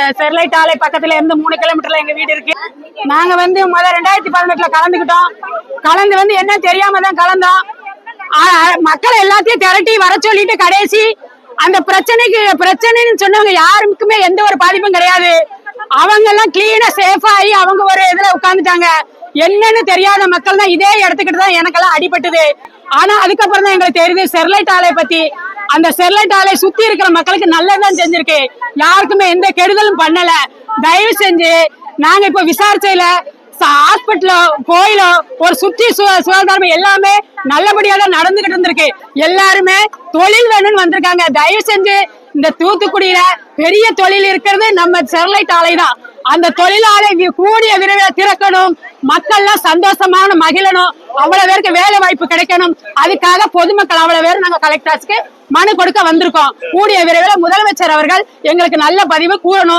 Sterlite ஆலை பக்கத்துல இருந்து 3 கிலோமீட்டர்ல எங்க வீடு இருக்கு. நாங்க முத 2018 கலந்துக்கிட்டோம். கலந்து என்ன தெரியாம தான் கலந்தோம். மக்களை எல்லாத்தையும் திரட்டி வர சொல்லிட்டு கடைசி அந்த பிரச்சனைன்னு சொன்னவங்க யாருக்குமே எந்த ஒரு பாதிப்பும் கிடையாது. அவங்க எல்லாம் கிளீனா சேஃபா ஆகி அவங்க ஒரு இதுல உட்கார்ந்துட்டாங்க. என்னன்னு தெரியாத மக்கள் தான் இதே இடத்துக்கிட்டு தான் எனக்கெல்லாம் அடிபட்டது. ஆனா அதுக்கப்புறம் தான் எங்களுக்கு தெரியுது ஸ்டெர்லைட் ஆலை பத்தி. அந்த ஸ்டெர்லைட் ஆலை சுத்தி இருக்கிற மக்களுக்கு நல்லதான் செஞ்சிருக்கு. யாருக்குமே எந்த கெடுதலும் பண்ணல. தயவு செஞ்சு நாங்க இப்ப விசாரிச்சையில ஹாஸ்பிட்டலோ கோயிலோ ஒரு சுற்றி சுகாதாரம் எல்லாமே நல்லபடியா தான் நடந்துகிட்டு இருந்திருக்கு. எல்லாருமே தொழில் வேணும்னு வந்திருக்காங்க. தயவு செஞ்சு இந்த தூத்துக்குடியில பெரிய தொழில் இருக்கிறது நம்ம ஸ்டெர்லைட் ஆலை தான். அந்த தொழிலாளை கூடிய விரைவில் திறக்கணும். மக்கள்லாம் சந்தோஷமான மகிழணும். அவ்வளவு பேருக்கு வேலை வாய்ப்பு கிடைக்கணும். அதுக்காக பொதுமக்கள் அவ்வளவு பேர் நாங்க கலெக்டர்ஸ்க்கு மனு கொடுக்க வந்திருக்கோம். கூடிய விரைவில் முதலமைச்சர் அவர்கள் எங்களுக்கு நல்ல பதிவு கூறணும்.